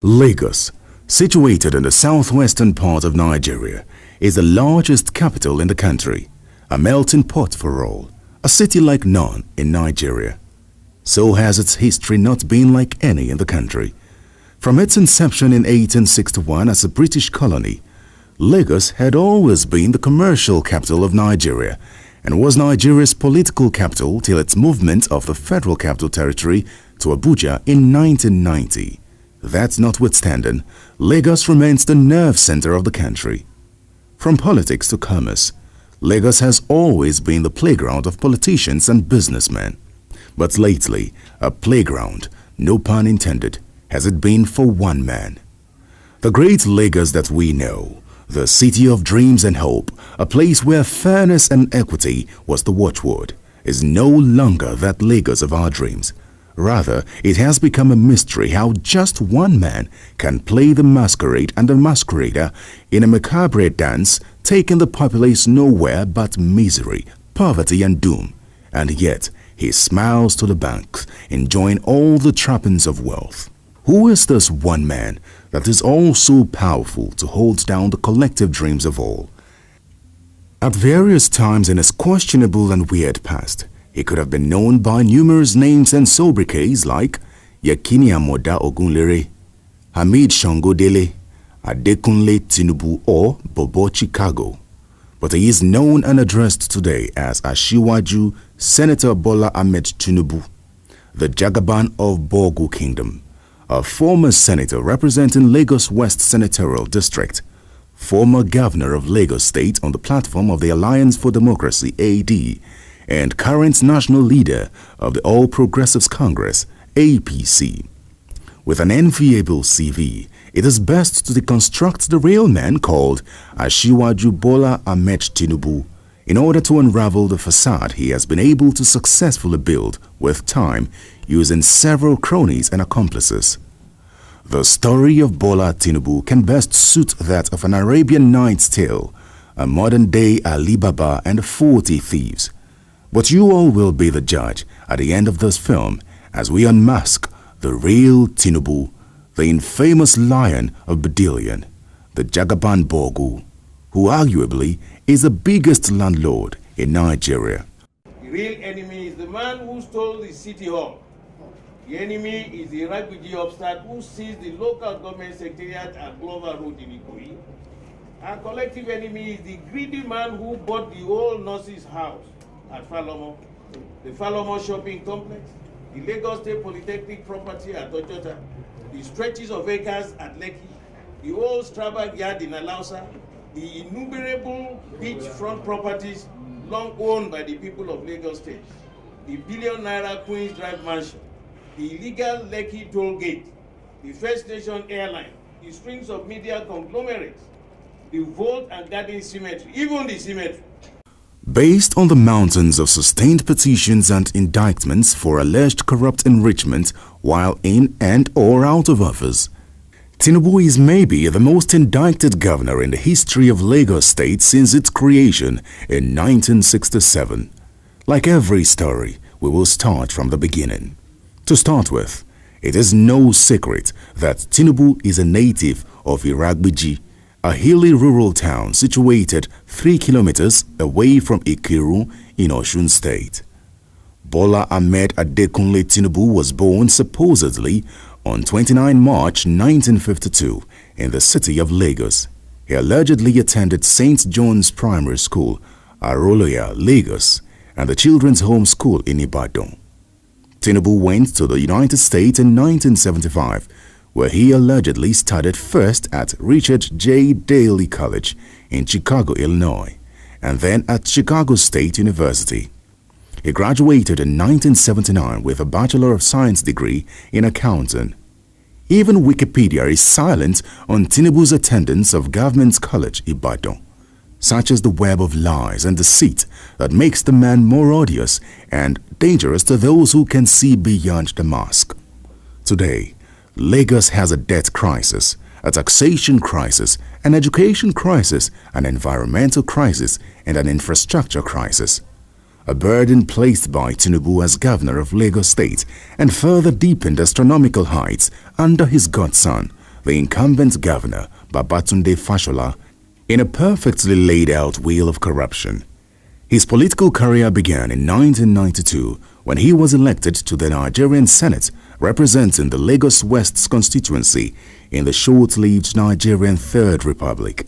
Lagos, situated in the southwestern part of Nigeria, is the largest capital in the country, a melting pot for all, a city like none in Nigeria. So has its history not been like any in the country. From its inception in 1861 as a British colony, Lagos had always been the commercial capital of Nigeria and was Nigeria's political capital till its movement of the Federal Capital Territory to Abuja in 1990. That notwithstanding, Lagos remains the nerve center of the country. From politics to commerce, Lagos has always been the playground of politicians and businessmen. But lately, a playground, no pun intended, has it been for one man. The great Lagos that we know, the city of dreams and hope, a place where fairness and equity was the watchword, is no longer that Lagos of our dreams. Rather, it has become a mystery how just one man can play the masquerade and the masquerader in a macabre dance, taking the populace nowhere but misery, poverty and doom. And yet, he smiles to the banks, enjoying all the trappings of wealth. Who is this one man that is all so powerful to hold down the collective dreams of all? At various times in his questionable and weird past, he could have been known by numerous names and sobriquets like Yakini Amoda Ogunlere, Hamid Shangodele, Adekunle Tinubu or Bobo Chicago. But he is known and addressed today as Ashiwaju Senator Bola Tinubu, the Jagaban of Bogu Kingdom, a former senator representing Lagos West Senatorial District, former governor of Lagos State on the platform of the Alliance for Democracy AD, and current national leader of the All Progressives Congress, APC. With an enviable CV, it is best to deconstruct the real man called Ashiwaju Bola Tinubu in order to unravel the facade he has been able to successfully build with time using several cronies and accomplices. The story of Bola Tinubu can best suit that of an Arabian Nights tale, a modern-day Ali Baba and 40 thieves. But you all will be the judge at the end of this film as we unmask the real Tinubu, the infamous lion of BOURDILLION, the Jagaban Bogu, who arguably is the biggest landlord in Nigeria. The real enemy is the man who stole the city hall. The enemy is the refugee upstart who seized the local government secretariat at Glover Road in Ikoyi. Our collective enemy is the greedy man who bought the old nurse's house at Falomo, the Falomo shopping complex, the Lagos State Polytechnic property at Ojota, the stretches of acres at Lekki, the old Strabag yard in Alausa, the innumerable beachfront properties long owned by the people of Lagos State, the billion-naira Queen's Drive mansion, the illegal Lekki toll gate, the First Nation airline, the strings of media conglomerates, the vault and garden cemetery, even the cemetery. Based on the mountains of sustained petitions and indictments for alleged corrupt enrichment while in and or out of office, Tinubu is maybe the most indicted governor in the history of Lagos State since its creation in 1967. Like every story, we will start from the beginning. To start with, it is no secret that Tinubu is a native of Iragbiji, a hilly rural town situated 3 kilometers away from Ikiru in Osun State. Bola Adekunle Tinubu was born supposedly on 29 March 1952 in the city of Lagos. He allegedly attended St. John's Primary School, Aroloya, Lagos, and the Children's Home School in Ibadan. Tinubu went to the United States in 1975, where he allegedly studied first at Richard J. Daley College in Chicago, Illinois, and then at Chicago State University. He graduated in 1979 with a Bachelor of Science degree in accounting. Even Wikipedia is silent on Tinubu's attendance of Government College, Ibadan. Such is the web of lies and deceit that makes the man more odious and dangerous to those who can see beyond the mask. Today, Lagos has a debt crisis, a taxation crisis, an education crisis, an environmental crisis, and an infrastructure crisis. A burden placed by Tinubu as governor of Lagos State and further deepened astronomical heights under his godson, the incumbent governor, Babatunde Fashola, in a perfectly laid out wheel of corruption. His political career began in 1992 when he was elected to the Nigerian Senate representing the Lagos West's constituency in the short-lived Nigerian Third Republic.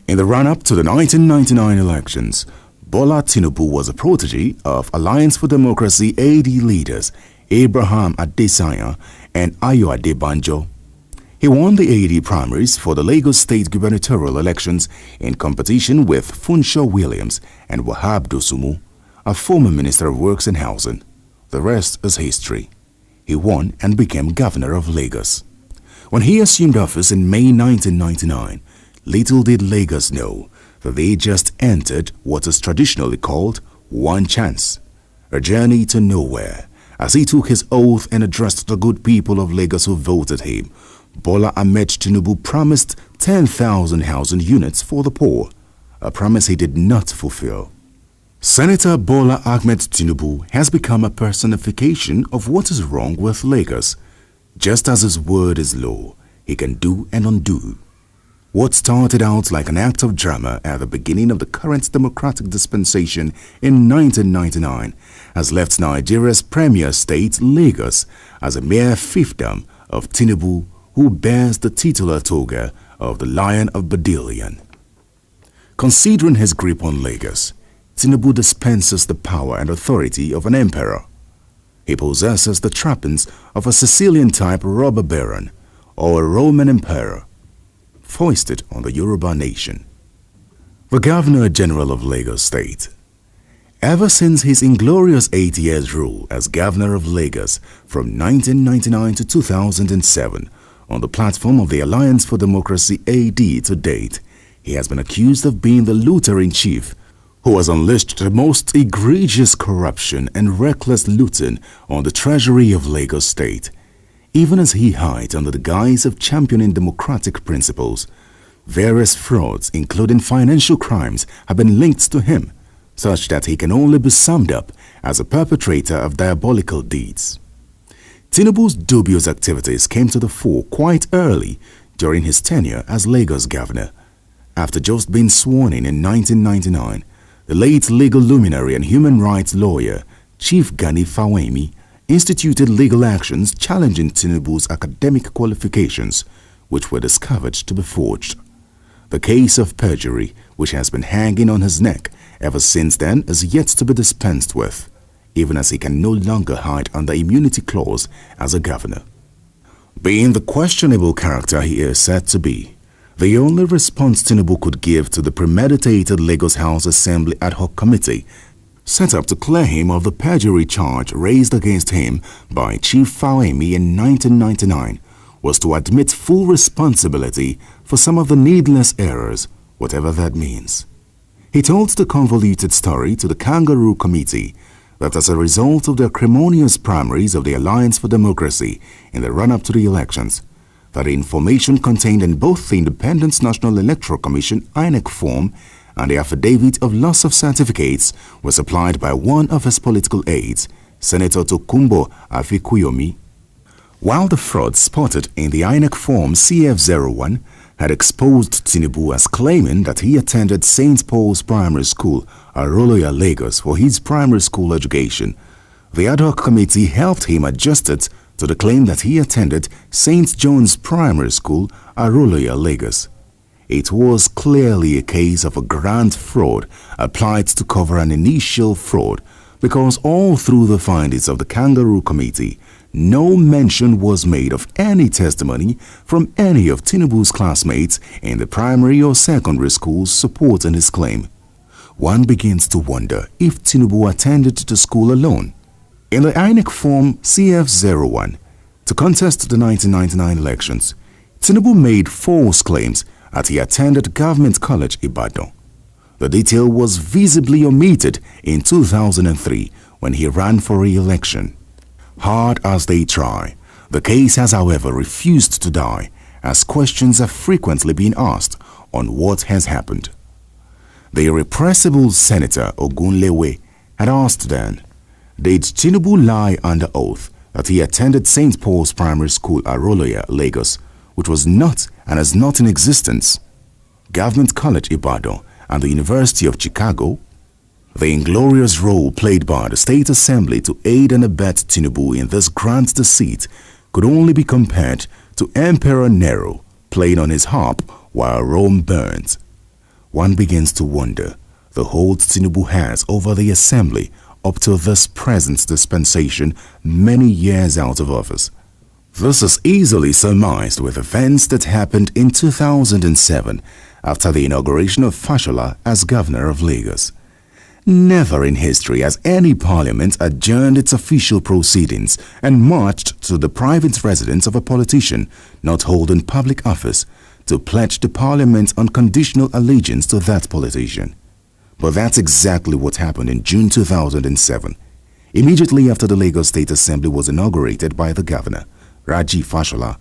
In the run-up to the 1999 elections, Bola Tinubu was a protege of Alliance for Democracy AD leaders Abraham Adesanya and Ayo Adebanjo. He won the AD primaries for the Lagos State gubernatorial elections in competition with Funsho Williams and Wahab Dosumu, a former Minister of Works and Housing. The rest is history. He won and became governor of Lagos. When he assumed office in May 1999, little did Lagos know that they just entered what is traditionally called one chance, a journey to nowhere. As he took his oath and addressed the good people of Lagos who voted him, Bola Ahmed Tinubu promised 10,000 housing units for the poor, a promise he did not fulfill. Senator Bola Ahmed Tinubu has become a personification of what is wrong with Lagos. Just as his word is law, he can do and undo. What started out like an act of drama at the beginning of the current democratic dispensation in 1999 has left Nigeria's premier state, Lagos, as a mere fiefdom of Tinubu, who bears the titular toga of the Lion of BOURDILLION. Considering his grip on Lagos, Tinubu dispenses the power and authority of an emperor. He possesses the trappings of a Sicilian-type robber baron or a Roman emperor, foisted on the Yoruba nation. The Governor-General of Lagos State. Ever since his inglorious 8 years rule as Governor of Lagos from 1999 to 2007, on the platform of the Alliance for Democracy AD to date, he has been accused of being the looter-in-chief who has unleashed the most egregious corruption and reckless looting on the treasury of Lagos State. Even as he hides under the guise of championing democratic principles, various frauds, including financial crimes, have been linked to him, such that he can only be summed up as a perpetrator of diabolical deeds. Tinubu's dubious activities came to the fore quite early during his tenure as Lagos governor. After just being sworn in 1999, the late legal luminary and human rights lawyer, Chief Gani Fawemi, instituted legal actions challenging Tinubu's academic qualifications, which were discovered to be forged. The case of perjury, which has been hanging on his neck ever since then, is yet to be dispensed with, even as he can no longer hide under immunity clause as a governor. Being the questionable character he is said to be, the only response Tinubu could give to the premeditated Lagos House Assembly ad hoc committee set up to clear him of the perjury charge raised against him by Chief Fawemi in 1999 was to admit full responsibility for some of the needless errors, whatever that means. He told the convoluted story to the Kangaroo Committee that as a result of the acrimonious primaries of the Alliance for Democracy in the run-up to the elections, that the information contained in both the Independent National Electoral Commission (INEC) form and the affidavit of loss of certificates was supplied by one of his political aides, Senator Tokunbo Afikuyomi. While the fraud spotted in the INEC form CF01 had exposed Tinubu as claiming that he attended St. Paul's Primary School, Aroloya, Lagos for his primary school education, the ad hoc committee helped him adjust it to the claim that he attended St. John's Primary School, Aroloya, Lagos. It was clearly a case of a grand fraud applied to cover an initial fraud, because all through the findings of the Kangaroo Committee, no mention was made of any testimony from any of Tinubu's classmates in the primary or secondary schools supporting his claim. One begins to wonder if Tinubu attended the school alone. In the INEC form CF01, to contest the 1999 elections, Tinubu made false claims that he attended Government College Ibadan. The detail was visibly omitted in 2003 when he ran for re-election. Hard as they try, the case has however refused to die, as questions have frequently been asked on what has happened. The irrepressible Senator Ogunlewe had asked then, did Tinubu lie under oath that he attended St. Paul's Primary School, Aroloya, Lagos, which was not and is not in existence, Government College Ibadan and the University of Chicago, the inglorious role played by the State Assembly to aid and abet Tinubu in this grand deceit could only be compared to Emperor Nero playing on his harp while Rome burnt. One begins to wonder the hold Tinubu has over the Assembly up to this present dispensation many years out of office. This is easily surmised with events that happened in 2007 after the inauguration of Fashola as governor of Lagos. Never in history has any parliament adjourned its official proceedings and marched to the private residence of a politician not holding public office to pledge the parliament unconditional allegiance to that politician. But that's exactly what happened in June 2007, immediately after the Lagos State Assembly was inaugurated by the governor, Raji Fashola,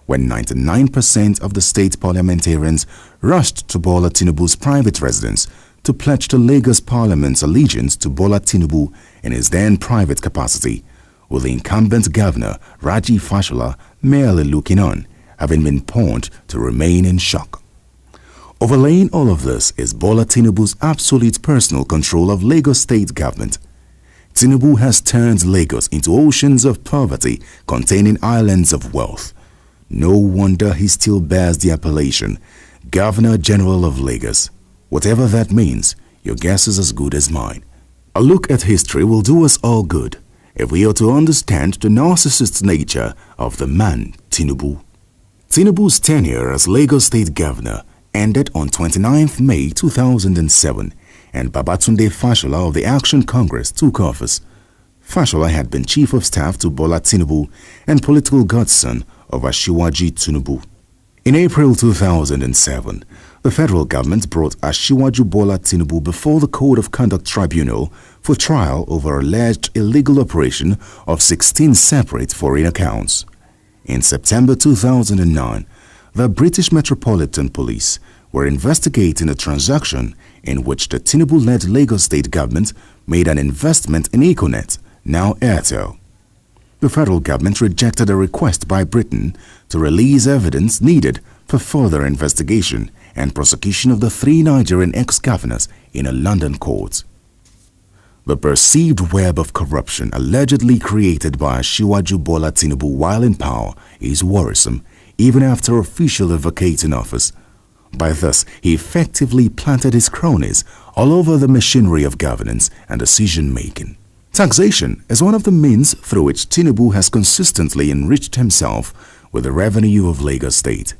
when 99% of the state parliamentarians rushed to Bola Tinubu's private residence to pledge the Lagos Parliament's allegiance to Bola Tinubu in his then private capacity, with the incumbent governor, Raji Fashola, merely looking on, having been pawned to remain in shock. Overlaying all of this is Bola Tinubu's absolute personal control of Lagos state government. Tinubu has turned Lagos into oceans of poverty containing islands of wealth. No wonder he still bears the appellation Governor General of Lagos. Whatever that means, your guess is as good as mine. A look at history will do us all good if we are to understand the narcissist nature of the man Tinubu. Tinubu's tenure as Lagos State Governor ended on 29th May 2007 and Babatunde Fashola of the Action Congress took office. Fashola had been Chief of Staff to Bola Tinubu and political godson of Asiwaju Tinubu. In April 2007, the federal government brought Asiwaju Bola Tinubu before the Code of Conduct Tribunal for trial over alleged illegal operation of 16 separate foreign accounts. In September 2009, the British Metropolitan Police were investigating a transaction in which the Tinubu-led Lagos state government made an investment in Econet, now Airtel. The federal government rejected a request by Britain to release evidence needed for further investigation and prosecution of the 3 Nigerian ex-governors in a London court. The perceived web of corruption allegedly created by Asiwaju Bola Tinubu while in power is worrisome, even after officially vacating office. By this, he effectively planted his cronies all over the machinery of governance and decision-making. Taxation is one of the means through which Tinubu has consistently enriched himself with the revenue of Lagos State.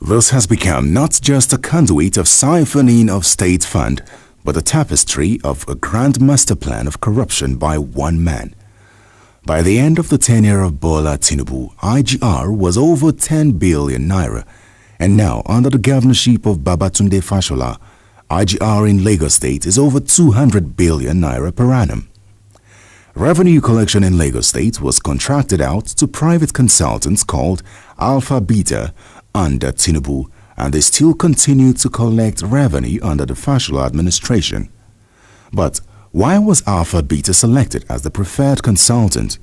This has become not just a conduit of siphoning of state fund, but a tapestry of a grand master plan of corruption by one man. By the end of the tenure of Bola Tinubu, IGR was over 10 billion naira, and now under the governorship of Babatunde Fashola, IGR in Lagos State is over 200 billion naira per annum. Revenue collection in Lagos State was contracted out to private consultants called Alpha Beta under Tinubu, and they still continue to collect revenue under the Fashola administration. But why was Alpha Beta selected as the preferred consultant?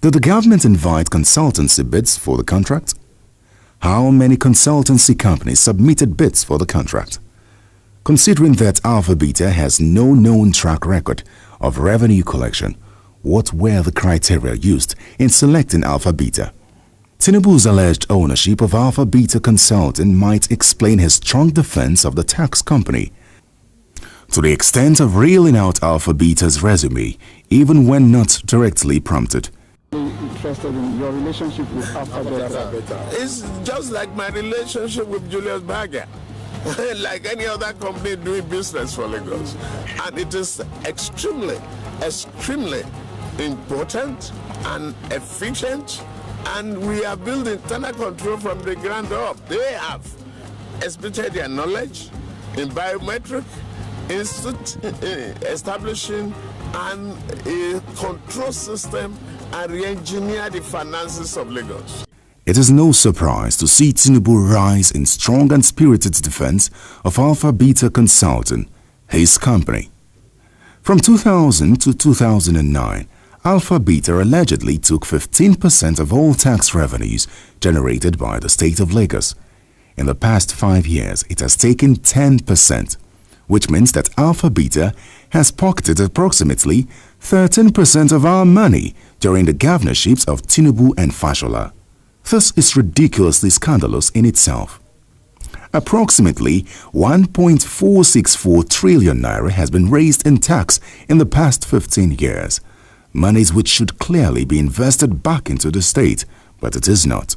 Did the government invite consultancy bids for the contract? How many consultancy companies submitted bids for the contract? Considering that Alpha Beta has no known track record of revenue collection, what were the criteria used in selecting Alpha Beta? Tinubu's alleged ownership of Alpha Beta Consulting might explain his strong defense of the tax company, to the extent of reeling out Alpha Beta's resume, even when not directly prompted. Interested in your relationship with Alpha Beta? It's just like my relationship with Julius Berger, like any other company doing business for Lagos. And it is extremely important and efficient, and we are building internal control from the ground up. They have exhibited their knowledge in biometric, establishing a control system and re-engineer the finances of Lagos. It is no surprise to see Tinubu rise in strong and spirited defense of Alpha Beta Consulting, his company. From 2000 to 2009, Alpha Beta allegedly took 15% of all tax revenues generated by the state of Lagos. In the past 5 years, it has taken 10%, which means that Alpha Beta has pocketed approximately 13% of our money during the governorships of Tinubu and Fashola. This is ridiculously scandalous in itself. Approximately 1.464 trillion naira has been raised in tax in the past 15 years, monies which should clearly be invested back into the state, but it is not.